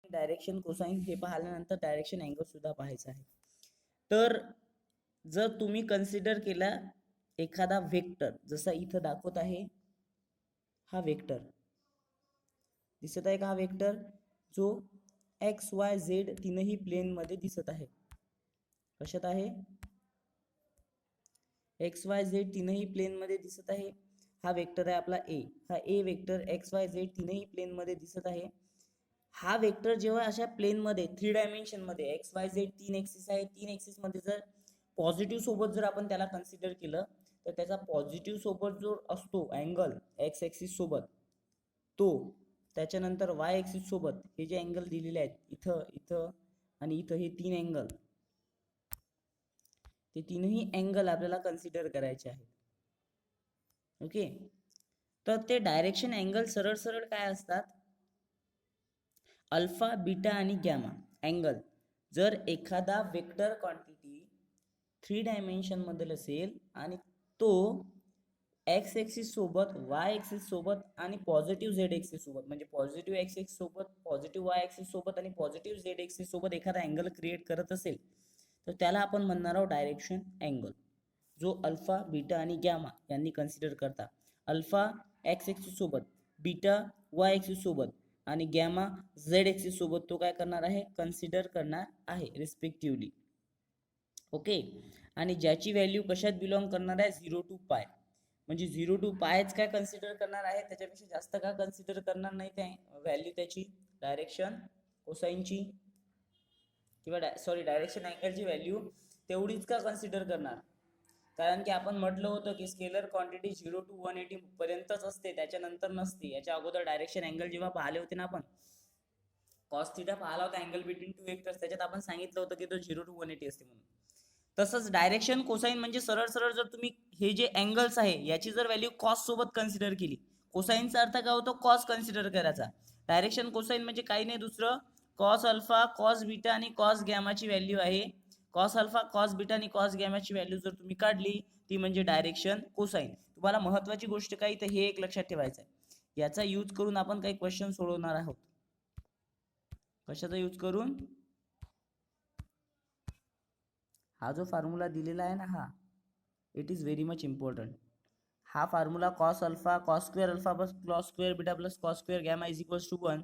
Direction cosine हे पाहिल्यानंतर direction angle सुद्धा पाहायचा आहे. तर जर तुम्ही कन्सिडर केला एखादा वेक्टर, जसा इथं दाखवत आहे हा वेक्टर दिसत आहे का, हा वेक्टर जो एक्स वाय झेड तीनही प्लेन मध्ये दिसत आहे. कशात आहे, एक्स वाय झेड तीनही प्लेन मध्ये दिसत आहे. हा वेक्टर आहे आपला ए. हा ए वेक्टर एक्स वाय झेड तीनही प्लेन मध्ये दिसत आहे. हा वेक्टर जेव्हा अशा प्लेन मध्ये 3 डायमेन्शन मध्ये एक्स वाय झेड 3 एक्सिस आहे, 3 एक्सिस मध्ये जर पॉझिटिव्ह सोबत जर आपण त्याला कन्सिडर केलं तर त्याचा पॉझिटिव्ह सोबत जो असतो अँगल एक्स एक्सिस सोबत तो, त्याच्यानंतर वाय एक्सिस सोबत हे जे अँगल दिलेले आहेत इथं इथं आणि इथं हे 3 अँगल, ते तीनही अँगल आपल्याला कन्सिडर करायचे आहेत. ओके, तर ते डायरेक्शन अँगल सरळ सरळ काय असतात, अल्फा बीटा आणि गॅमा अँगल. जर एखादा वेक्टर क्वांटिटी 3 डायमेन्शन मध्ये असेल आणि तो एक्स एक्सिस सोबत वाय एक्सिस सोबत आणि पॉझिटिव्ह झेड एक्सिस सोबत, म्हणजे पॉझिटिव्ह एक्स एक्सिस सोबत पॉझिटिव्ह वाय एक्सिस सोबत आणि पॉझिटिव्ह झेड एक्सिस सोबत एखादा अँगल क्रिएट करत असेल तर त्याला आपण म्हणणार आहोत डायरेक्शन अँगल, जो अल्फा बीटा आणि गॅमा यांनी कन्सिडर करता. अल्फा एक्स एक्सिस सोबत, बीटा वाय एक्सिस सोबत आणि गॅमा झेड एक्सिस सोबत तो काय करणार आहे, कन्सिडर करणार आहे रिस्पेक्टिव्हली. ओके, आणि ज्याची व्हॅल्यू कशात बिलॉंग करणार आहे, 0 to पाय, म्हणजे 0 to पायच काय कन्सिडर करणार आहे, त्याच्यापेक्षा जास्त का कन्सिडर करणार नाही त्या व्हॅल्यू त्याची डायरेक्शन कोसाइनची किंवा डायरेक्शन अँगलची व्हॅल्यू तेवढीच का कन्सिडर करणार. कारण की आपण म्हटलं होतं की स्केलर क्वांटिटी 0 to 180 पर्यंतच असते, त्याच्यानंतर नसते. याच्या अगोदर डायरेक्शन अँगल जेव्हा पाहिले होते ना आपण, कॉस थीटा पाहिला होता अँगल बिटवीन टू वेक्टर्स, त्याच्यात आपण सांगितलं होतं की तो 0 to 180 असते म्हणून. तसंच डायरेक्शन कोसाइन म्हणजे सरळ सरळ जर तुम्ही हे जे अँगल्स आहे याची जर व्हॅल्यू कॉस सोबत कन्सिडर केली, कोसाइनचा अर्थ काय होतो, कॉस कन्सिडर करायचा. डायरेक्शन कोसाइन म्हणजे काही नाही दुसरं, कॉस अल्फा कॉस बीटा आणि कॉस गॅमाची व्हॅल्यू आहे. कॉस अल्फा कॉस बीटा आणि कॉस गॅमाची व्हॅल्यू जर तुम्ही काढली ती म्हणजे डायरेक्शन कोसाइन. तुम्हाला महत्वाची गोष्ट काही तर हे एक लक्षात ठेवायचं आहे, याचा यूज करून आपण काही क्वेश्चन सोडवणार आहोत. कशाचा यूज करून, हा जो फॉर्म्युला दिलेला आहे ना, हा it is very much important. हा formula cos alpha cos square alpha plus cos square beta plus cos square gamma is equals to 1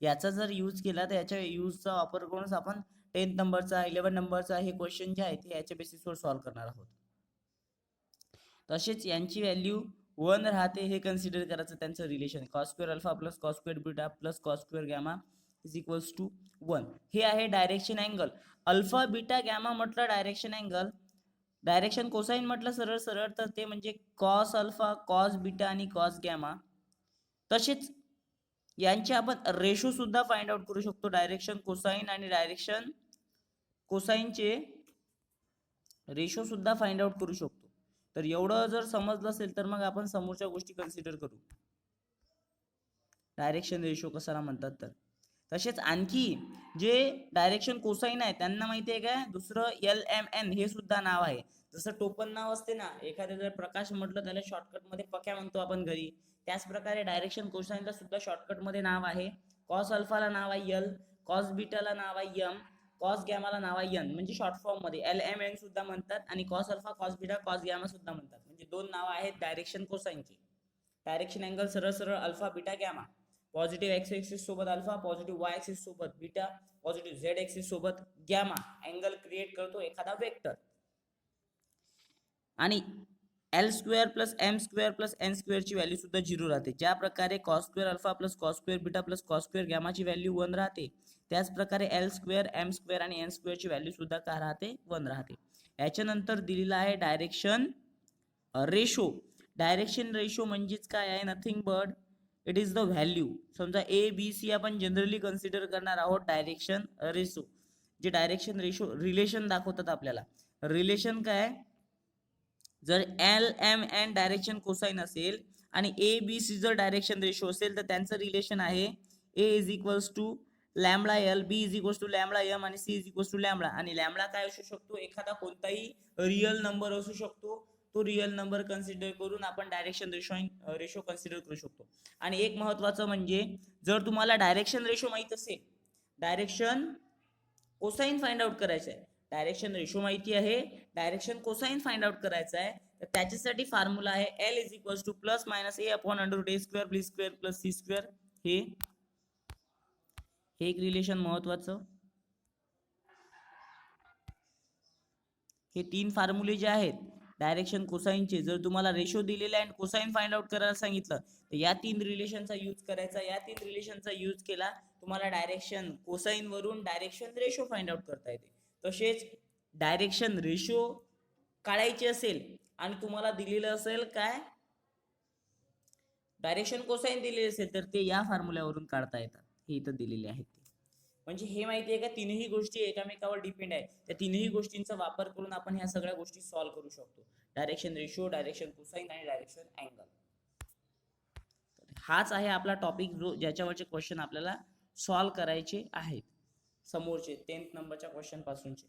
याचा जर यूज केला तर याच्या यूजचा वापर करूनच आपण 10th नंबरचा 11 नंबरचा हे क्वेश्चन जे आहे ते याच्या बेसिसवर सॉल्व्ह करणार आहोत. तसेच यांची व्हॅल्यू 1 राहते हे कन्सिडर करायचं, त्यांचं relation cos square alpha plus cos square beta plus cos square gamma is equals to 1. हे आहे direction angle. Alpha beta gamma म्हटलं डायरेक्शन अँगल, डायरेक्शन कोसाइन म्हटलं सरळ सरळ तर ते म्हणजे कॉस अल्फा कॉस बीटा आणि कॉस गॅमा. तसेच यांचे आपण रेशो सुद्धा फाइंड आउट करू शकतो. डायरेक्शन कोसाइन आणि डायरेक्शन कोसाइनचे रेशो सुद्धा फाइंड आउट करू शकतो. तर एवढं जर समजलं असेल तर मग आपण समोरच्या गोष्टी कन्सिडर करू. डायरेक्शन रेशो कशाला म्हणतात तर. तसेच आणखी जे डायरेक्शन कोसाइन आहे त्यांना माहिती आहे काय, दुसरं LMN हे सुद्धा नाव आहे. जसं टोपण नाव असते ना, एखाद्या जर प्रकाश म्हटलं त्याला शॉर्टकट मध्ये पक्या म्हणतो आपण घरी, त्याच प्रकारे डायरेक्शन कोसाइनला सुद्धा शॉर्टकट मध्ये नाव आहे. कॉस अल्फाला नाव आहे L, कॉस बीटाला नाव आहे M, कॉस गॅमाला नाव आहे N, म्हणजे शॉर्ट फॉर्म मध्ये LMN सुद्धा म्हणतात आणि cos alpha cos beta cos gamma सुद्धा म्हणतात. म्हणजे दोन नाव आहेत डायरेक्शन कोसाइनची. डायरेक्शन अँगल सरळ सरळ alpha beta gamma, positive X axis सोबत अल्फा, पॉझिटिव्ह वाय एक्सिस सोबत बीटा, पॉझिटिव्ह झेड एक्सिस सोबत गॅमा अँगल क्रिएट करतो एखादा वेक्टर. आणि L square plus M square plus N square ची व्हॅल्यू सुद्धा 0 राहते. ज्या प्रकारे cos square alpha plus cos square beta plus cos square गॅमाची व्हॅल्यू 1 राहते, त्याच प्रकारे एल स्क्वेअर एम स्क्वेअर आणि एन स्क्वेअर ची व्हॅल्यू सुद्धा काय राहते, 1 राहते. याच्यानंतर दिलेला आहे डायरेक्शन रेशो. डायरेक्शन रेशो म्हणजेच काय आहे, nothing but it is the value. समजा ए बी सी आपण जनरली कन्सिडर करणार आहोत डायरेक्शन रेशो. जे डायरेक्शन रेशो रिलेशन दाखवतात आपल्याला, रिलेशन काय, जर LMN डायरेक्शन कोसाइन असेल आणि ABC जर डायरेक्शन रेशो असेल तर त्यांचं रिलेशन आहे A is equals to lambda L, B is equals to lambda M आणि C is equals to lambda. आणि लॅम्बडा काय असू शकतो, एखादा कोणताही रिअल नंबर असू शकतो. तो रिअल नंबर कन्सिडर करून आपण डायरेक्शन रेशो कन्सिडर करू शकतो. आणि एक महत्वाचं म्हणजे जर तुम्हाला डायरेक्शन रेशो माहित असेल, डायरेक्शन कोसाइन फाइंड आउट करायचं आहे, डायरेक्शन रेशो माहिती आहे, डायरेक्शन कोसाइन फाइंड आउट करायचं आहे. तर त्याच्यासाठी फॉर्म्युला आहे L is equal to plus minus A upon under A square B square plus C square. हे एक रिलेशन महत्वाचं. हे 3 फॉर्म्युले जे आहेत डायरेक्शन कोसाइनचे, जर तुम्हाला रेशो दिलेला आहे आणि कोसाइन फाइंड आउट करायला सांगितलं तर या 3 रिलेशनचा यूज करायचा. या 3 रिलेशनचा यूज केला तुम्हाला डायरेक्शन कोसाइन वरून डायरेक्शन रेशो फाइंड आउट करता येते. तसेच डायरेक्शन रेशो काढायची असेल आणि तुम्हाला दिलेलं असेल काय डायरेक्शन कोसाइन दिलेले असेल तर ते या फॉर्म्युल्यावरून काढता येतात. हे इथं दिलेले आहेत. म्हणजे हे माहिती आहे का तीनही गोष्टी एकामेकावर डिपेंड आहे. त्या तीनही गोष्टींचा वापर करून आपण ह्या सगळ्या गोष्टी सॉल्व्ह करू शकतो. डायरेक्शन रेशो, डायरेक्शन कोसाइन आणि डायरेक्शन अँगल. हाच आहे आपला टॉपिक जो ज्याच्यावरचे क्वेश्चन आपल्याला सॉल्व्ह करायचे आहेत समोरचे 10th नंबरच्या क्वेश्चन पासूनचे.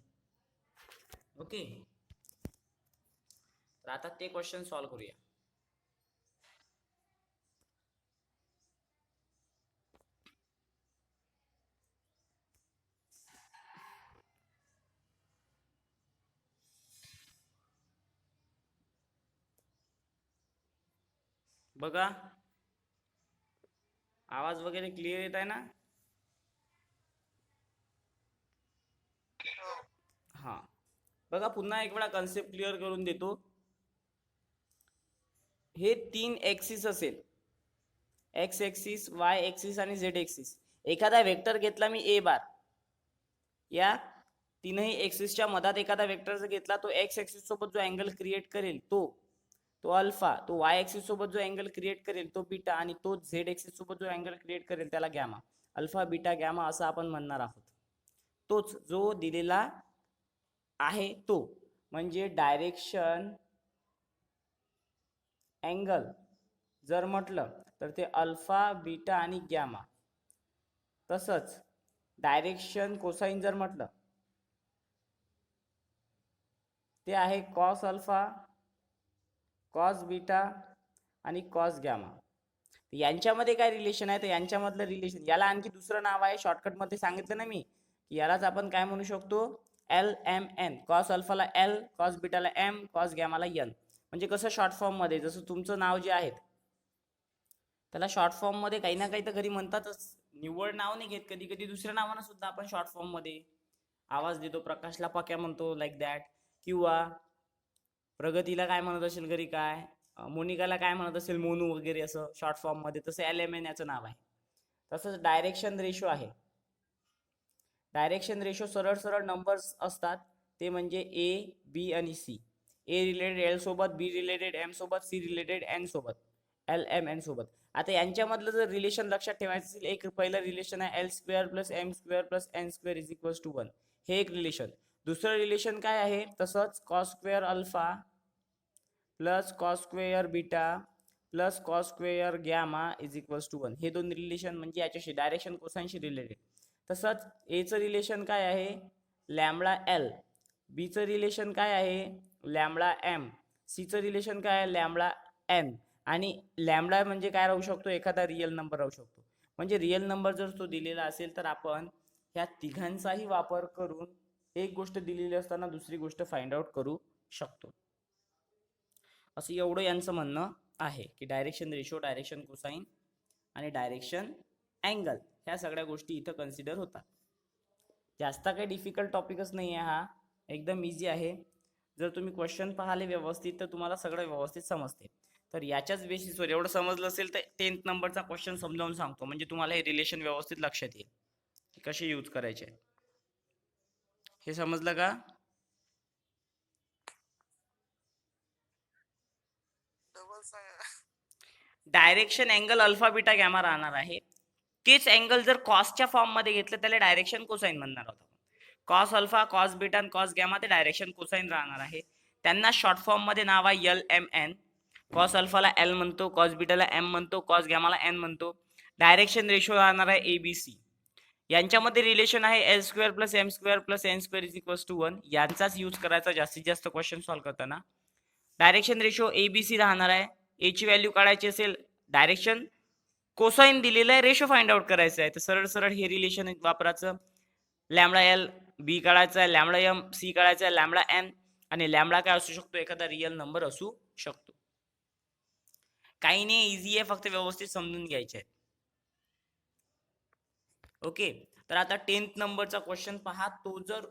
ओके, तर आता ते क्वेश्चन सॉल्व्ह करूया. बघा आवाज वगैरे क्लिअर येत आहे ना? हा, बघा पुन्हा एक वेळा कन्सेप्ट क्लिअर करून देतो. हे 3 एक्सिस असेल, एक्स एक्सिस, वाय एक्सिस आणि झेड एक्सिस. एखादा वेक्टर घेतला मी ए बार, या तीनही एक्सिसच्या मधात एखादा वेक्टर जर घेतला तो एक्स एक्सिस सोबत जो अँगल क्रिएट करेल तो अल्फा, तो वाय एक्सिस सोबत जो अँगल क्रिएट करेल तो बीटा, आणि तो झेड एक्सिस सोबत जो अँगल क्रिएट करेल त्याला गॅमा. अल्फा बीटा गॅमा असं आपण म्हणणार आहोत. तोच जो दिलेला आहे तो म्हणजे डायरेक्शन अँगल जर म्हटलं तर ते अल्फा बीटा आणि गॅमा. तसंच डायरेक्शन कोसाइन जर म्हटलं ते आहे कॉस अल्फा, कॉस बीटा आणि कॉस गॅमा. यांच्यामध्ये काय रिलेशन आहे तर यांच्यामधलं रिलेशन, याला आणखी दुसरं नाव आहे शॉर्टकटमध्ये सांगितलं ना मी, की यालाच आपण काय म्हणू शकतो एल एम एन. कॉस अल्फाला एल, कॉस बीटाला एम, कॉस गॅमाला एन. म्हणजे कसं शॉर्ट फॉर्म मध्ये, जसं तुमचं नाव जे आहे त्याला शॉर्ट फॉर्म मध्ये काही ना काही तर घरी म्हणतातच, निवड नाव नाही घेत. कधी कधी दुसऱ्या नावानं सुद्धा आपण शॉर्ट फॉर्म मध्ये आवाज देतो. प्रकाशला पक्या म्हणतो लाईक दॅट, किंवा प्रगतीला काय म्हणत असेल घरी, काय मोनिकाला काय म्हणत असेल मोनू वगैरे, असं शॉर्ट फॉर्म मध्ये. तसं एल एम एन याचं नाव आहे. तसंच डायरेक्शन रेशो आहे. डायरेक्शन रेशो सरळ सरळ नंबर्स असतात, ते म्हणजे ए बी आणि सी. ए रिलेटेड एल सोबत, बी रिलेटेड एम सोबत, सी रिलेटेड एन सोबत, एल एम एन सोबत. आता यांच्यामधलं जर रिलेशन लक्षात ठेवायचं असेल, एक पहिलं रिलेशन आहे L square plus M square plus N square is equal to 1. हे एक रिलेशन. दुसरं रिलेशन काय आहे, तसंच cos square alpha plus cos square beta plus cos square gamma is equal to 1. हे दोन रिलेशन म्हणजे याच्याशी डायरेक्शन कोसाइनशी रिलेटेड. तसंच एचं रिलेशन काय आहे लॅम्बडा एल, बीचं रिलेशन काय आहे लॅम्बडा एम, सीचं रिलेशन काय आहे लॅम्बडा एन. आणि लॅम्बडा म्हणजे काय राहू शकतो, एखादा रिअल नंबर राहू शकतो. म्हणजे रिअल नंबर जर तो दिलेला असेल तर आपण ह्या तिघांचाही वापर करून एक गोष्ट दिलेली असताना दुसरी गोष्ट फाइंड आउट करू शकतो. असं एवढं यांचं म्हणणं आहे की डायरेक्शन रेशो, डायरेक्शन कोसाइन आणि डायरेक्शन अँगल ह्या सगळ्या गोष्टी इथं कन्सिडर होतात. जास्त काही डिफिकल्ट टॉपिकच नाही आहे हा, एकदम इझी आहे. जर तुम्ही क्वेश्चन पाहिले व्यवस्थित तर तुम्हाला सगळं व्यवस्थित समजते. तर याच्याच बेसिसवर एवढं समजलं असेल तर 10th नंबरचा क्वेश्चन समजावून सांगतो, म्हणजे तुम्हाला हे रिलेशन व्यवस्थित लक्षात येईल कसे यूज करायचे. हे समजलं का? Direction angle alpha beta gamma राहणार आहे. तेच अँगल जर कॉसच्या फॉर्म मध्ये घेतलं त्याला डायरेक्शन कोसाइन म्हणणार आहोत. कॉस अल्फा, कॉस बीटा आणि कॉस गॅमा ते डायरेक्शन कोसाइन राहणार आहे. त्यांना शॉर्ट फॉर्म मध्ये नाव आहे एल एम एन. कॉस अल्फाला एल म्हणतो, कॉस बीटाला एम म्हणतो, कॉस गॅमाला एन म्हणतो. डायरेक्शन रेशो राहणार आहे एबीसी. यांच्यामध्ये रिलेशन आहे L square plus M square plus N square is equal to 1. यांचाच यूज करायचा जास्तीत जास्त क्वेश्चन सॉल्व्ह करताना. डायरेक्शन रेशो एबीसी राहणार आहे. ए ची व्हॅल्यू काढायची असेल डायरेक्शन कोसाइन दिलेला आहे, रेशो फाइंड आउट करायचं आहे. तर सरळ सरळ हे रिलेशन वापरायचं. लॅमडा एल बी काढायचा आहे, लॅमडा एम सी काढायचा आहे, लॅमडा एन आणि लॅमडा काय असू शकतो, एखादा रिअल नंबर असू शकतो. काही नाही, इझी आहे, फक्त व्यवस्थित समजून घ्यायचे आहे. ओके. तर आता 10th नंबरचा क्वेश्चन पहा. तो जर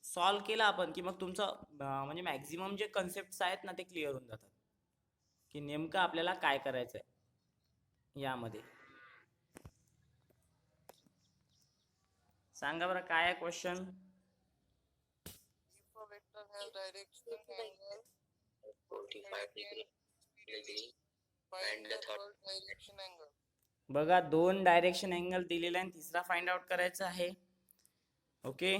सॉल्व्ह केला आपण की मग तुमचं म्हणजे मॅक्झिमम जे कन्सेप्ट आहेत ना ते क्लिअर होऊन जातात की नेमकं आपल्याला काय करायचं आहे यामध्ये. सांगा बरं काय आहे question. If a vector has direction angle 45 degree, find the third direction angle. बघा 2 डायरेक्शन अँगल दिलेला आहे, तिसरा फाइंड आउट करायचा आहे. ओके,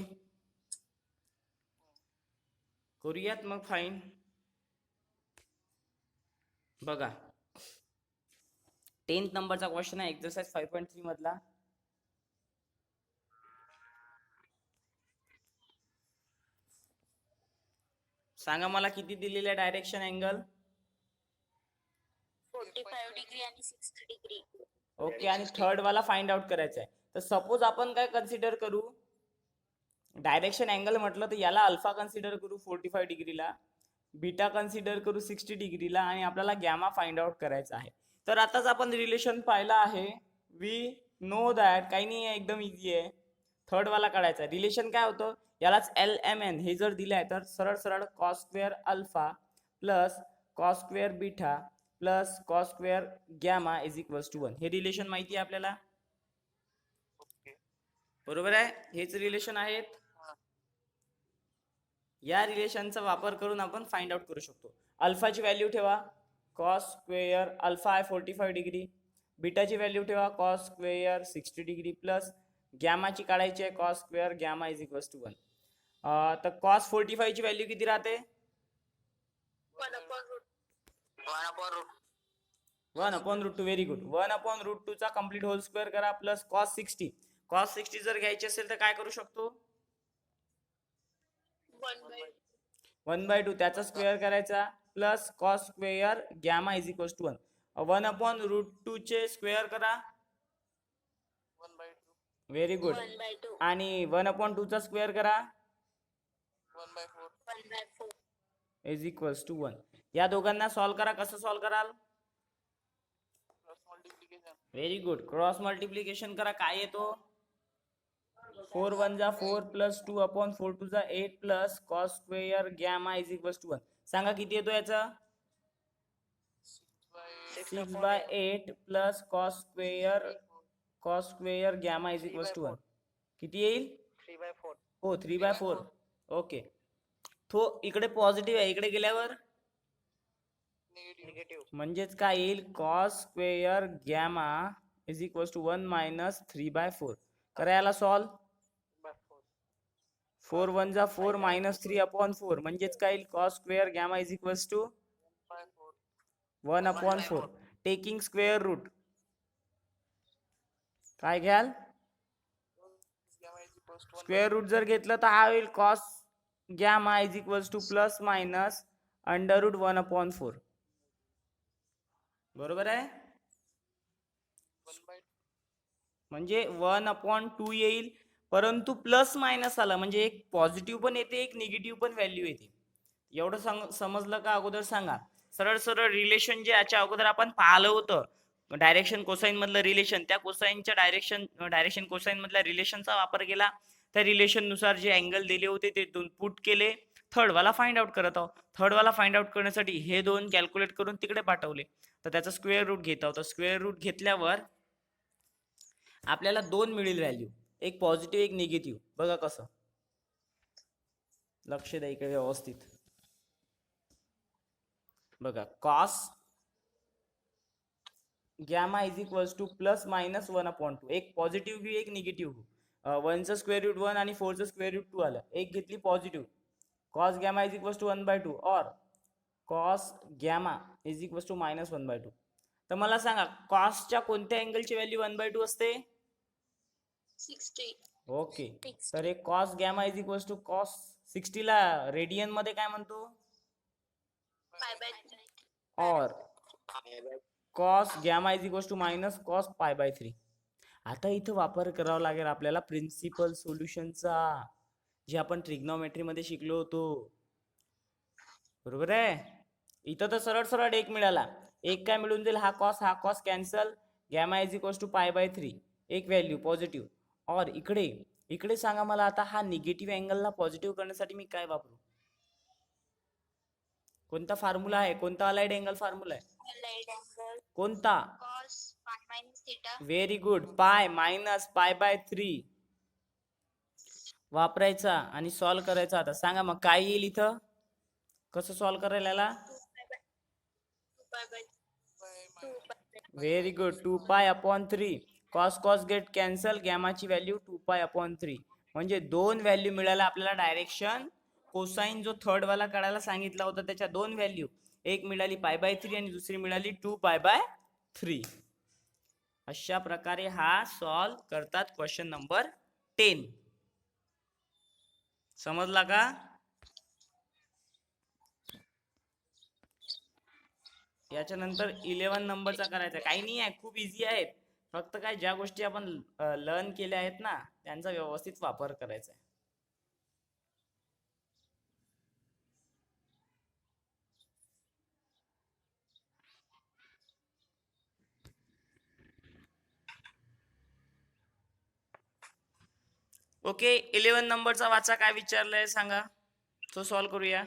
करूयात मग फाइंड. बघा 10th नंबरचा क्वेश्चन आहे, एक्सरसाइज 5.3 मधला. सांगा मला किती दिलेले आहे डायरेक्शन अँगल. 45 डिग्री आणि 60 डिग्री. ओके, आणि थर्ड वाला फाइंड आउट करायचा आहे. तर सपोज आपण काय कन्सिडर करू, डायरेक्शन अँगल म्हटलं तर याला अल्फा कन्सिडर करू 45 डिग्रीला, बीटा कन्सिडर करू 60 डिग्रीला, आणि आपल्याला गॅमा फाइंड आउट करायचा आहे. तर आताच आपण रिलेशन पाहिला आहे. वी नो दॅट, काही नाही आहे, एकदम इझी आहे. थर्ड वाला काढायचा आहे. रिलेशन काय होतं, यालाच एल एम एन हे जर दिलं आहे तर सरळ सरळ cos square alpha plus cos square beta plus cos square gamma is equals to 1. हे रिलेशन माहिती आहे आपल्याला, बरोबर आहे. हेच रिलेशन आहेत. या रिलेशनचा वापर करून आपण फाइंड आउट करू शकतो. अल्फाची व्हॅल्यू ठेवा कॉस स्क्वेअर अल्फा आहे 45 डिग्री, बीटाची व्हॅल्यू ठेवा कॉस स्क्वेअर 60 डिग्री प्लस गॅमाची काढायची आहे cos square gamma is equals to 1. तर कॉस 45 ची व्हॅल्यू किती राहते, 1/√2. Very good. 1/√2 चा कम्प्लीट होल स्क्वेअर करा प्लस कॉस 60. कॉस 60 जर घ्यायची असेल तर काय करू शकतो, 1/2 त्याचा स्क्वेअर करायचा plus cos square gamma is equals to 1. 1/√2 चे स्क्वेअर करा, 1/2. Very good. 1/2. आणि 1/2 चा स्क्वेअर करा 1/4. 1/4. Is equals to 1. या दोघांना सॉल्व्ह करा. कसं सॉल्व्ह कराल, Cross multiplication. Very good. Cross multiplication करा. काय येतो, 4 1 जा 4 प्लस 2/4 2 जा 8 plus cos square gamma is equals to 1. सांगा किती येतो याचा, 6/8 plus cos square gamma is equals to 1. किती येईल, 3/4. हो 3/4. ओके, तो इकडे पॉझिटिव्ह आहे, इकडे गेल्यावर Negative. म्हणजेच काय येईल, cos square gamma is equals to 1 minus 3/4. करा याला सॉल्व. 4 1 जा 4 मायनस 3/4 म्हणजेच काय येईल, cos square gamma is equals to 1/4. Taking square root काय घ्याल, स्क्वेअर रूट जर घेतलं तर हा होईल cos gamma is equals to plus minus under root 1/4. बरोबर आहे. म्हणजे 1/2 येईल, परंतु प्लस मायनस आला म्हणजे एक पॉझिटिव्ह पण येते, एक निगेटिव्ह पण व्हॅल्यू येते. एवढं समजलं का अगोदर सांगा. सरळ सरळ रिलेशन जे याच्या अगोदर आपण पाहिलं होतं डायरेक्शन कोसाइन मधलं रिलेशन, त्या कोसाइनच्या डायरेक्शन कोसाइन मधल्या रिलेशनचा वापर केला. त्या रिलेशन नुसार जे अँगल दिले होते ते दोन पुट केले. थर्ड वाला फाइंड आउट करत आहोत. थर्ड वाला फाइंड आउट करण्यासाठी हे दोन कॅल्क्युलेट करून तिकडे पाठवले, तर त्याचा स्क्वेअर रूट घेत आहोत. स्क्वेअर रूट घेतल्यावर आपल्याला 2 मिळेल व्हॅल्यू, एक पॉझिटिव्ह एक निगेटिव्ह. बघा कसं, लक्ष द्या इकडे व्यवस्थित. बघा cos gamma is equals to plus minus 1/2. एक पॉझिटिव्ह घेऊ एक निगेटिव्ह घेऊ. 1चं स्क्वेअर रूट 1 आणि 4चं स्क्वेअर रूट 2 आलं. एक घेतली positive, cos gamma is equals to 1/2 और cos gamma is equals to minus 1/2. तर मला सांगा कॉसच्या कोणत्या अँगलची व्हॅल्यू 1/2 असते, 60. ओके. तर एक cos gamma is equals to cos 60 ला रेडियन मध्ये काय म्हणतो, Pi/3. और cos gamma is equals to minus cos pi by 3. आता इथं वापर करावा लागेल आपल्याला प्रिन्सिपल सोल्युशनचा, जे आपण ट्रिग्नॉमेट्री मध्ये शिकलो होतो. बरोबर आहे. इथं तर सरळ सरळ एक मिळाला. एक काय मिळून जाईल, हा cos cancel, gamma is equals to pi by 3, एक व्हॅल्यू पॉझिटिव्ह. और इकडे इकडे सांगा मला आता हा निगेटिव्ह अँगलला पॉझिटिव्ह करण्यासाठी मी काय वापरू? कोणता फॉर्म्युला आहे? कोणता अलाइड अँगल फॉर्म्युला आहे? Allied angle. कोणता? Cos pi minus theta. Very good. Pi minus pi by 3 वापरायचा आणि सॉल्व्ह करायचा. आता सांगा मग काय येईल इथं, कसं सॉल्व्ह करायला याला? 2 pi by 2 pi. Very good. 2 pi upon 3. Cos get cancel, गॅमाची व्हॅल्यू 2 पाय अपॉन 3. म्हणजे दोन व्हॅल्यू मिळाल्या आपल्याला. डायरेक्शन कोसाइन जो थर्ड वाला काढायला सांगितला होता त्याच्या दोन व्हॅल्यू, एक मिळाली पाय बाय 3 आणि दुसरी मिळाली 2 पाय बाय 3. अशा प्रकारे हा सॉल्व्ह करतात क्वेश्चन नंबर 10. समजला का? याच्यानंतर 11 नंबरचा करायचा. काही नाही आहे, खूप इझी आहेत. फक्त काय ज्या गोष्टी आपण लर्न केल्या आहेत ना त्यांचा व्यवस्थित वापर करायचा आहे. ओके. 11 नंबरचा वाचा, काय विचारलंय सांगा, तो सॉल्व्ह करूया.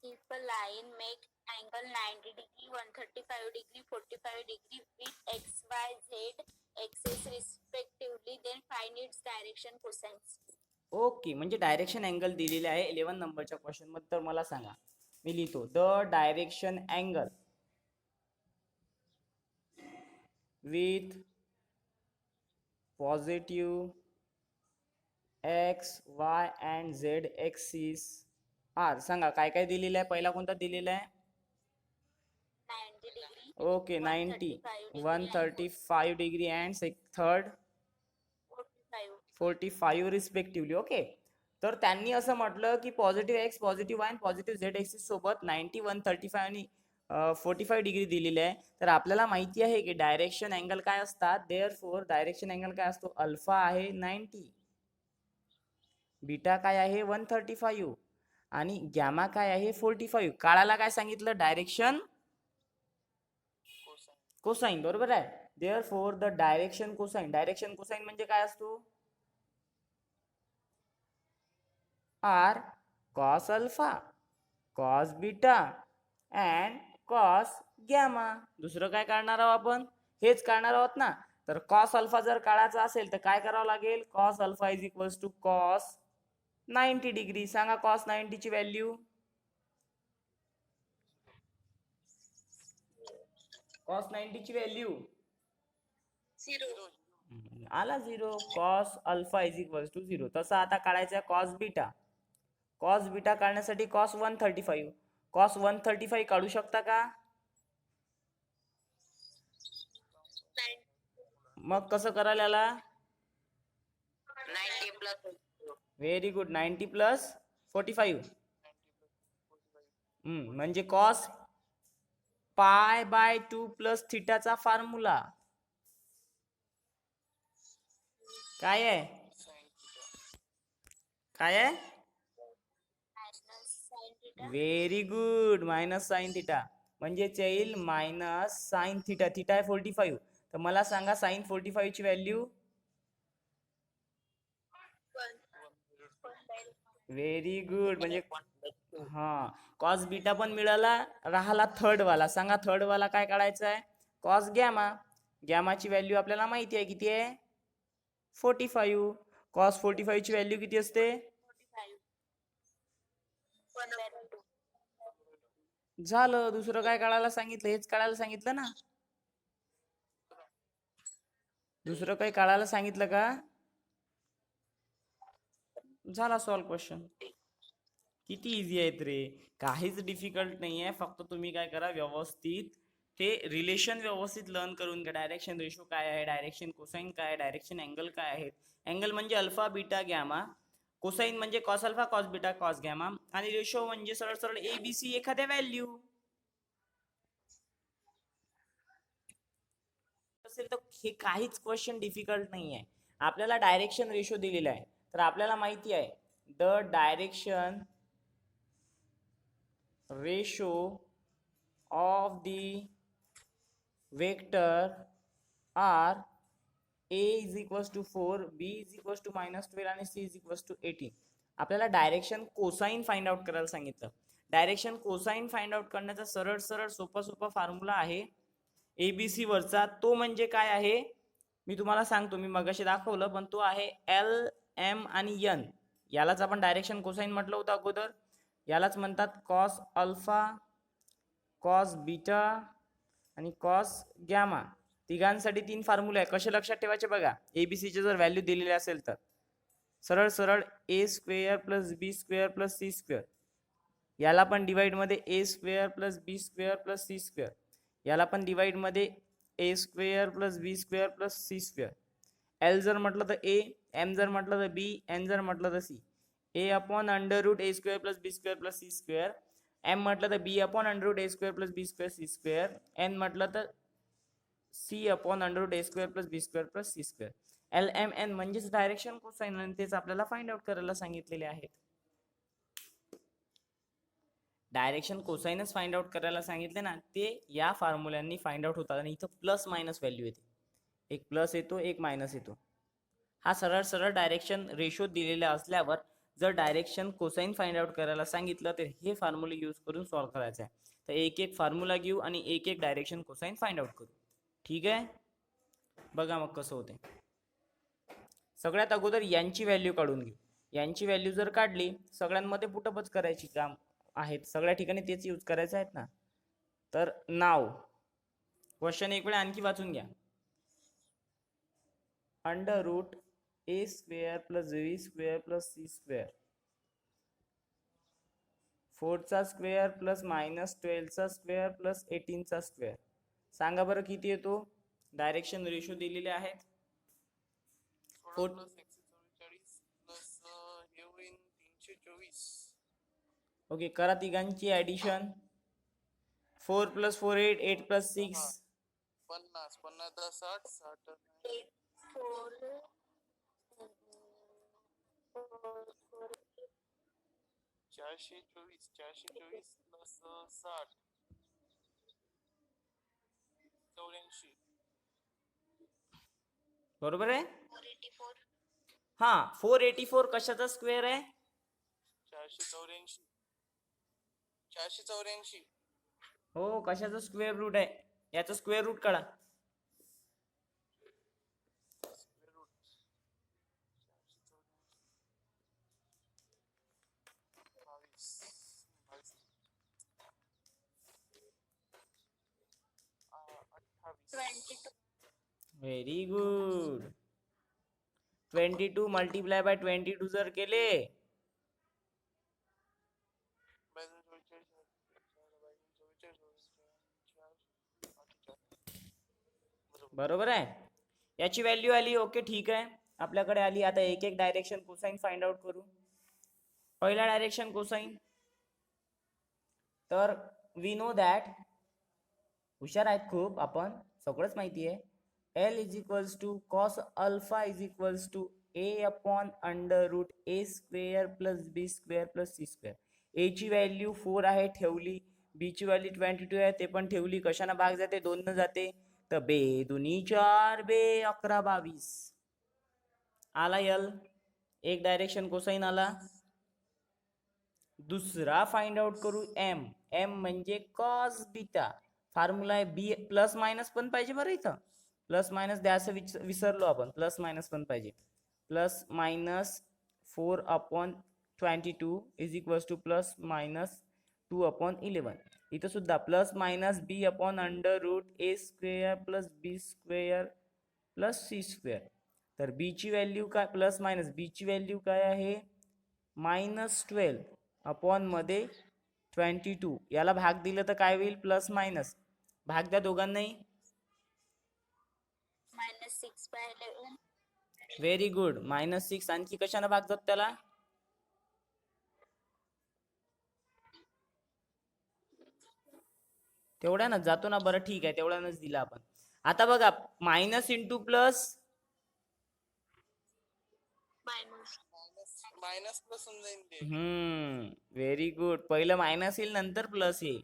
If a line make angle 90 degree, 135 degree, 45 degree with x, y, z axis respectively, then find its direction cosines. Okay, म्हणजे डायरेक्शन अँगल दिलेले आहे 11 नंबरच्या क्वेश्चन मध्ये. तर मला सांगा, मी लिहितो the direction angle with positive X Y and Z axis are. सांगा काय काय दिलेलं आहे. पहिला कोणता दिलेला आहे? 90 degree. Okay, 90, 135 degree and third 45. 45 respectively. Okay, तर त्यांनी असं म्हटलं की पॉझिटिव्ह एक्स, पॉझिटिव्ह वाय आणि पॉझिटिव्ह झेड एक्सिस सोबत 90, 135 आणि 45 डिग्री दिलेले आहे. तर आपल्याला माहिती आहे की डायरेक्शन अँगल काय असतात. देअरफॉर डायरेक्शन अँगल काय असतो? अल्फा आहे 90, बीटा काय आहे 135 आणि गॅमा काय आहे 45. काळाला काय सांगितलं? Direction cosine. बरोबर आहे. Therefore the direction cosine. Direction cosine म्हणजे काय असतो? Are cos alpha, cos beta and cos gamma. दुसरं काय काढणार आहोत आपण? हेच काढणार आहोत ना. तर कॉस अल्फा जर काढायचा असेल तर काय करावं लागेल? Cos alpha is equals to cos 90 degree. सांगा कॉस 90 ची व्हॅल्यू. कॉस 90 ची व्हॅल्यू 0. आला 0. Cos alpha is equals to 0. तसं आता काढायचं कॉस बीटा. कॉस बीटा काढण्यासाठी कॉस 135. कॉस 135 काढू शकता का? मग कसं करायला याला? 90 plus व्हेरी गुड. 90 प्लस 45. म्हणजे cos pi bye 2 plus थिटाचा formula काय आहे? काय आहे? Minus sin theta. Very good. Minus sine theta म्हणजेच येईल मायनस साइन थिटा. थिटा आहे 45. तर मला सांगा साइन 45 ची व्हॅल्यू. 1. Very good. म्हणजे हा कॉस बीटा पण मिळाला. राहिला थर्ड वाला. सांगा थर्ड वाला काय काढायचा आहे? Cos gamma. गॅमाची व्हॅल्यू आपल्याला माहिती आहे किती आहे? 45. कॉस 45 ची व्हॅल्यू किती असते? 45. 1/2. झालं. दुसरं काय काढायला सांगितलं? हेच काढायला सांगितलं ना. दुसरं काही काढायला सांगितलं का? झाला सॉल्व क्वेश्चन. किती इझी आहेत रे, काहीच डिफिकल्ट नाही आहे. फक्त तुम्ही काय करा, व्यवस्थित ते रिलेशन व्यवस्थित लर्न करून घ्या. डायरेक्शन रेशो काय आहे, डायरेक्शन कोसाइन काय आहे, डायरेक्शन अँगल काय आहेत. अँगल म्हणजे अल्फा बीटा गॅमा कोसाइन म्हणजे cos alpha cos beta cos gamma आणि रेशो म्हणजे सरळ सरळ एबीसी एखाद्या व्हॅल्यू असेल तर हे काहीच क्वेश्चन डिफिकल्ट नाही आहे. आपल्याला डायरेक्शन रेशो दिलेला आहे तर आपल्याला माहिती आहे the direction ratio of the vector are a is equals to 4, b is equals to -12 आणि c is equals to 18. आपल्याला डायरेक्शन कोसाइन फाइंड आउट करायला सांगितलं. डायरेक्शन कोसाइन फाइंड आउट करण्याचा सरळ सरळ सोपा फॉर्म्युला आहे एबीसी वरचा. तो म्हणजे काय आहे मी तुम्हाला सांगतो. मी मगाशी दाखवलं पण तो आहे एल एम आणि एन. यालाच आपण डायरेक्शन कोसाइन म्हटलं होतं अगोदर. यालाच म्हणतात कॉस अल्फा कॉस बीटा आणि कॉस गॅमा. तिघांसाठी 3 फॉर्म्युला आहे. कसे लक्षात ठेवायचे बघा. एबीसीचे जर व्हॅल्यू दिलेले असेल तर सरळ सरळ A square plus B square plus C square. याला पण डिवाइड मध्ये A square plus B square plus C square. याला पण डिवाइड मध्ये A square plus B square plus C square. L जर म्हटलं तर ए, एम जर म्हटलं तर बी, एन जर म्हटलं तर C. A upon under root A square plus B square plus C square. M म्हटलं तर B upon under root A square plus B square C square. N म्हटलं तर C upon under root A square plus B square plus C square. L M N म्हणजेच direction cosine आणि तेच आपल्याला find out करायला सांगितलेले आहेत. Direction कोसाइनच find out करायला सांगितले ना ते या फॉर्म्युल्यांनी फाइंड आउट होतात. आणि इथं प्लस मायनस व्हॅल्यू येते. एक प्लस येतो एक मायनस येतो. हा सरळ सरळ डायरेक्शन रेशो दिलेला असल्यावर जर डायरेक्शन कोसाइन फाइंड आउट करायला सांगितलं तर हे फॉर्म्युले यूज करून सॉल्व्ह करायचं आहे. तर एक एक फॉर्म्युला घेऊ आणि एक एक डायरेक्शन कोसाइन फाइंड आउट करू. ठीक आहे. बघा मग कसं होते. सगळ्यात अगोदर यांची व्हॅल्यू काढून घेऊ. यांची व्हॅल्यू जर काढली सगळ्यांमध्ये पुटअपच करायची काम आहेत. सगळ्या ठिकाणी तेच यूज करायचे आहेत ना. तर नाव क्वेश्चन एक वेळा आणखी वाचून घ्या. Under root A square plus B square plus C square 4चा स्क्वेअर प्लस -12चा स्क्वेअर प्लस 18चा स्क्वेअर. सांगा बरं किती येतो. डायरेक्शन रेशो दिलेले आहेत. 16 प्लस 144 प्लस हे होईल 324. ओके करा तिघांची ऍडिशन. 4 plus 4 8 8 plus 6 50 50 10 60 60 4 424 424 plus 60 84. बरोबर आहे. 484. हा 484 कशाचा स्क्वेअर आहे. 484 484. हो कशाचा स्क्वेअर रूट आहे. याचा स्क्वेअर रूट काढा. Square root 22. Very good. 22 multiply by 22 जर केले बरोबर आहे. याची व्हॅल्यू आली. ओके ठीक आहे आपल्याकडे आली. आता एक एक डायरेक्शन कोसाइन फाइंड आउट करू. पहिला डायरेक्शन कोसाइन. तर वी नो दॅट हुशार आहेत खूप आपण. सगळंच माहिती आहे. L is equals to cos alpha is equals to A upon under root A square plus B square plus C square. A ची व्हॅल्यू 4 आहे ठेवली. बी ची व्हॅल्यू 22 आहे ते पण ठेवली. कशाने भाग जाते 2 न जाते. तर बे दुनी 4 बे 11 22 आला यल. एक डायरेक्शन कोसाइन आला. दुसरा फाइंड आउट करू एम. एम म्हणजे कॉस बीटा. फॉर्म्युला आहे बी. प्लस मायनस पण पाहिजे बरं. इथं प्लस मायनस द्यायचं विसरलो आपण. प्लस मायनस पण पाहिजे. Plus minus 4 upon 22 is equals to plus minus 2 upon 11. इथं सुद्धा plus minus B upon under root A square plus B square plus C square. तर बी ची व्हॅल्यू काय. प्लस मायनस बी ची व्हॅल्यू काय आहे -12 अपॉन मध्ये 22. याला भाग दिलं तर काय होईल प्लस मायनस. भाग द्या दोघांनाही. -6/11. Very good. -6 आणखी कशाने भाग जात त्याला तेवढ्यानंच जातो ना. बरं ठीक आहे, तेवढ्यानंच दिला आपण. आता बघा, minus into plus, minus minus plus होऊन जाईल ते. Very good. पहिलं मायनस येईल, नंतर प्लस येईल,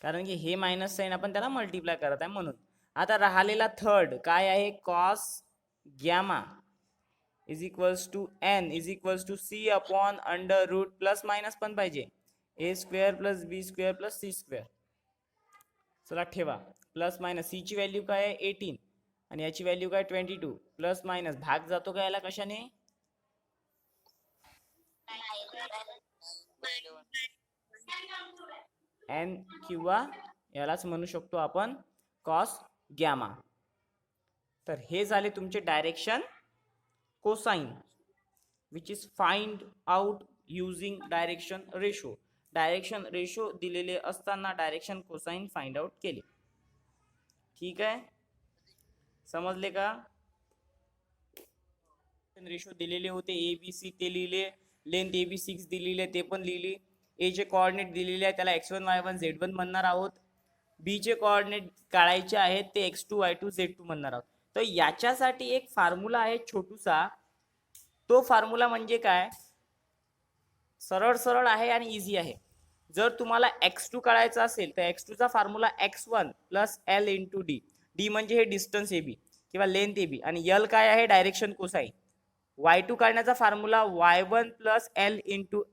कारण की हे मायनस साईन आपण त्याला मल्टिप्लाय करत आहे म्हणून. आता राहिलेला थर्ड काय आहे, cos gamma is equals to N is equals to C upon under root, plus minus पण पाहिजे, A square plus B square plus C square. चला ठेवा, प्लस मायनस. सी ची व्हॅल्यू काय आहे 18 आणि याची व्हॅल्यू काय 22. प्लस मायनस भाग जातो का याला कशाने, एन, किंवा यालाच म्हणू शकतो आपण कॉस गॅमा. तर हे झाले तुमचे direction cosine, which is find out using direction ratio. Direction ratio दिलेले असताना डायरेक्शन कोसाइन फाइंड आउट केले. ठीक आहे, समजले का. रेशो दिलेले होते ए बी सी, ते लिहिले. लेंथ ए बी 6 दिलेली आहे, ते पण लिहिली. ए चे कोऑर्डिनेट दिलेले आहेत, त्याला x1 y1 z1 म्हणणार आहोत. बी चे कोऑर्डिनेट काढायचे आहेत, ते x2 y2 z2 म्हणणार आहोत. तर याच्यासाठी एक फॉर्म्युला आहे छोटूसा. तो फॉर्म्युला म्हणजे काय, सरळ सरळ आहे आणि इझी आहे. जर तुम्हाला x2 काढायचा असेल तर x2 चा formula x1 plus l into D. D म्हणजे हे डिस्टन्स ए बी किंवा लेंथ ए बी, आणि l काय आहे, डायरेक्शन कोसाइन. y2 काढण्याचा formula y1 plus l into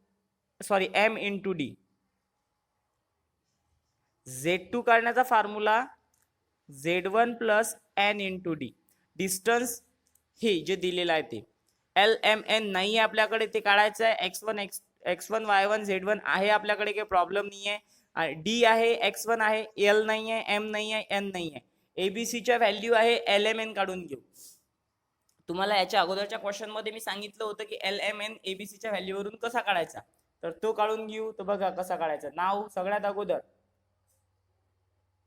m into D. z2 काढण्याचा formula z1 plus n into D. Distance हे जे दिलेलं आहे ते एल एम एन नाही आहे आपल्याकडे, ते काढायचं आहे. x1 y1 z1 आहे आपल्याकडे, काही प्रॉब्लेम नाही आहे. डी आहे, x1 आहे, एल नाही आहे, एम नाही आहे, एन नाही आहे. एबीसीच्या व्हॅल्यू आहे एल एम एन काढून घेऊ. तुम्हाला याच्या अगोदरच्या क्वेश्चन मध्ये मी सांगितलं होतं की एल एम एन एबीसीच्या व्हॅल्यूवरून कसा काढायचा, तर तो काढून घेऊ. तर बघा कसा काढायचा. नाव सगळ्यात अगोदर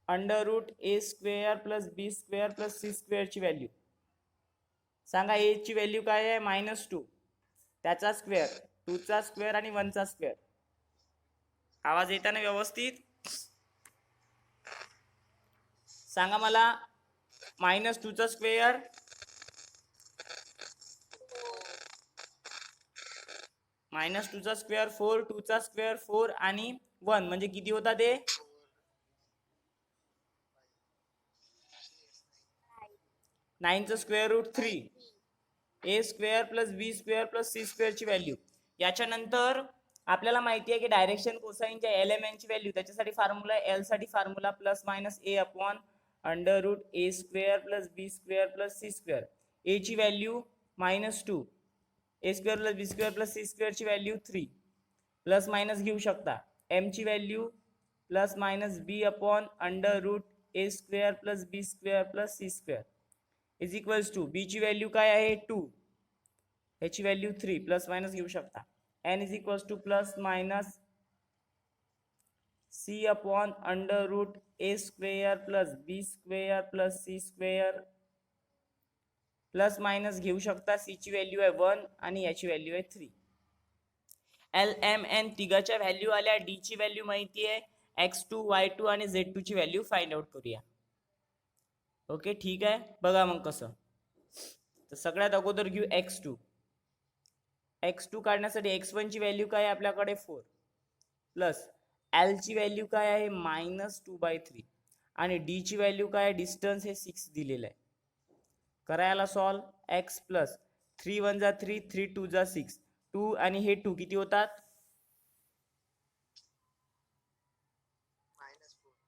under root A square plus B square plus C square ची व्हॅल्यू सांगा. ए ची व्हॅल्यू काय आहे, -2, त्याचा स्क्वेअर, 2 चा स्क्वेअर आणि 1 चा स्क्वेअर. आवाज येताना व्यवस्थित सांगा मला. -2 चा स्क्वेअर, -2 चा स्क्वेअर 4, 2 चा स्क्वेअर 4 आणि 1 म्हणजे किती होता ते 9 चा स्क्वेअर रूट 3. ए square plus B square plus C square ची व्हॅल्यू. याच्यानंतर आपल्याला माहिती आहे की डायरेक्शन कोसाइनच्या एल एम एन ची व्हॅल्यू, त्याच्यासाठी फॉर्म्युला एल साठी formula plus minus A upon under root A square plus B square plus C square. A ची व्हॅल्यू -2, ए square plus B square plus C square ची value 3. Plus minus घेऊ शकता. M ची value plus minus B upon under root A square plus B square plus C square is equals to. B ची value काय आहे 2, ह्याची value 3, plus minus घेऊ शकता. N is equals to plus minus C upon under root A square plus B square plus C square, plus minus घेऊ शकता. C ची value आहे 1 आणि याची व्हॅल्यू आहे 3. एल एम एन तिघाच्या व्हॅल्यू आल्या. डी ची व्हॅल्यू माहिती आहे, x2 y2 आणि z2 ची व्हॅल्यू फाइंड आउट करूया. ओके ठीक आहे, बघा मग कसं. तर सगळ्यात अगोदर घेऊ x2. x2 काढण्यासाठी x1 ची व्हॅल्यू काय आहे आपल्याकडे 4, प्लस l ची व्हॅल्यू काय आहे -2/3 आणि d ची व्हॅल्यू काय आहे, डिस्टन्स हे 6 दिलेलं आहे. करायला सॉल्व. x प्लस 3 1 जा 3, 3 2 जा 6, 2 आणि हे 2 किती होतात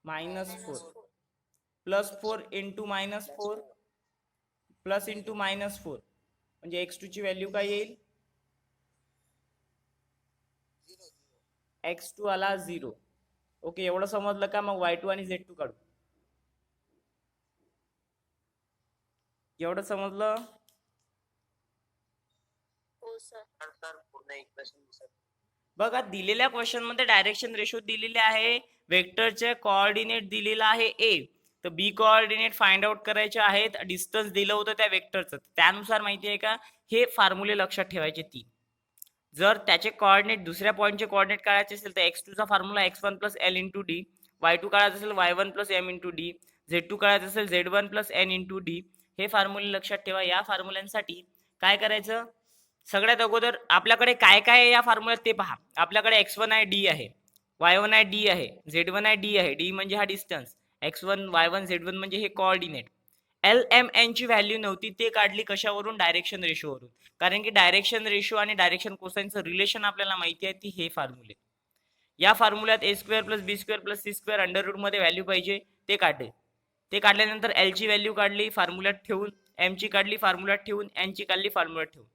-4, प्लस 4 इंटू -4 प्लस इंटू -4 म्हणजे x2 ची व्हॅल्यू काय येईल, x2 आला 0. ओके एवढं समजलं का. मग y2 आणि z2 काढू. एवढं समजलं. हो सर. बघा दिलेल्या क्वेश्चन मध्ये डायरेक्शन रेशो दिलेले आहे, वेक्टरचे कोऑर्डिनेट दिलेला आहे ए, तर बी कोऑर्डिनेट फाइंड आउट करायचे आहेत. डिस्टन्स दिलं होतं त्या वेक्टरचं, त्यानुसार माहिती आहे का हे फॉर्म्युले लक्षात ठेवायचे 3. जर त्याचे कोऑर्डिनेट दुसऱ्या पॉईंटचे कोऑर्डिनेट काढायचे असेल तर x2 चा formula x1 plus l into D, y2 काढायचं असेल y1 plus m into D, z2 काढायचं असेल z1 plus n into D. हे फॉर्म्युले लक्षात ठेवा. या फॉर्म्युल्यांसाठी काय करायचं, सगळ्यात अगोदर आपल्याकडे काय काय आहे या फॉर्म्युल्यात ते पहा. आपल्याकडे x1 आहे, d आहे, y1 आहे, d आहे, z1 आहे, d आहे. d म्हणजे हा डिस्टन्स, x1 y1 z1 म्हणजे हे कोऑर्डिनेट. LMN ची व्हॅल्यू नव्हती, ते काढली कशावरून, डायरेक्शन रेशोवरून. कारण की डायरेक्शन रेशो आणि डायरेक्शन कोसाइनचं रिलेशन आपल्याला माहिती आहे, ती हे फॉर्म्युले. या फॉर्म्युल्यात a square plus B square plus C square under root मध्ये व्हॅल्यू पाहिजे, ते काढले. ते काढल्यानंतर एल ची व्हॅल्यू काढली फॉर्म्युल्यात ठेवून, एम ची काढली फॉर्म्युल्यात ठेवून, एन ची काढली फॉर्म्युल्यात ठेवून.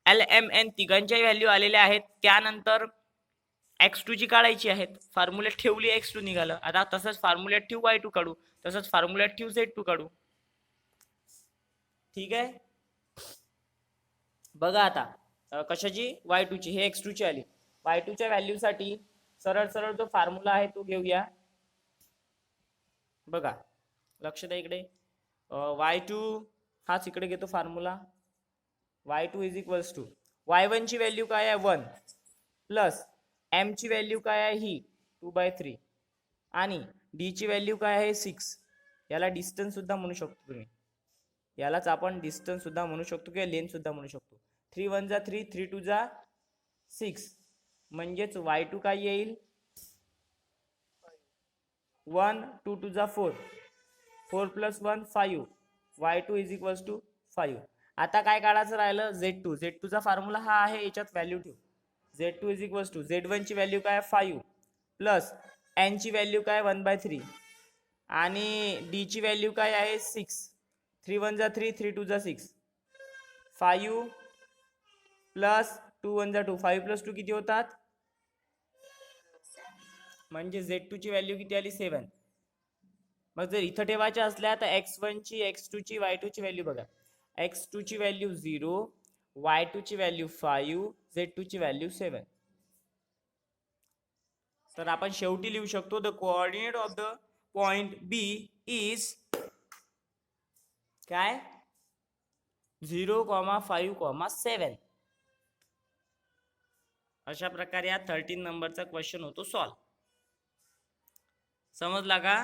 LMN तिघांच्या व्हॅल्यू आलेल्या आहेत. त्यानंतर x2 ची काढायची आहेत, फॉर्म्युल्यात ठेवली, x2 निघालं. आता तसंच फॉर्म्युल्यात ठेवू y2 काढू, तसंच फॉर्म्युल्यात ठेवू z2 काढू. ठीक आहे, बघा आता कशाची, y2 ची. हे x2 ची आली. y2 च्या व्हॅल्यू साठी सरळ सरळ जो फॉर्म्युला आहे तो घेऊया. बघा लक्ष द्या इकडे, y2 हाच इकडे घेतो formula. y2 is equals to y1 ची व्हॅल्यू काय आहे 1 प्लस m ची व्हॅल्यू काय आहे ही 2/3 आणि d ची व्हॅल्यू काय आहे 6. याला डिस्टन्स सुद्धा म्हणू शकतो तुम्ही, यालाच आपण डिस्टन्स सुद्धा म्हणू शकतो किंवा लेंथ सुद्धा म्हणू शकतो. 3 1 जा 3, 3 2 जा 6, म्हणजेच y2 काय येईल 1, 2 2 जा 4, 4 plus 1 5, y2 is equals to 5. आता काय काढायचं राहिलं, z2. z2 चा फॉर्म्युला हा आहे, याच्यात व्हॅल्यू ठेव. z2 is equals to z1 ची व्हॅल्यू काय 5 प्लस n ची व्हॅल्यू काय 1/3 आणि d ची व्हॅल्यू काय आहे 6. 3 1 जा 3, 3 2 जा 6, 5 प्लस 2 1 जा 2, 5 प्लस 2 किती होतात, म्हणजे z2 ची व्हॅल्यू किती आली 7. मग जर इथं ठेवायचे असल्या तर x1 ची, x2 ची, y2 ची व्हॅल्यू बघा. x2 ची व्हॅल्यू 0, y2 ची व्हॅल्यू 5, z2 ची व्हॅल्यू 7. तर आपण शेवटी लिहू शकतो the coordinate of the point B is काय 0, 5, 7. अशा प्रकारे या 13 नंबरचा क्वेश्चन होतो सॉल्व. समजला का?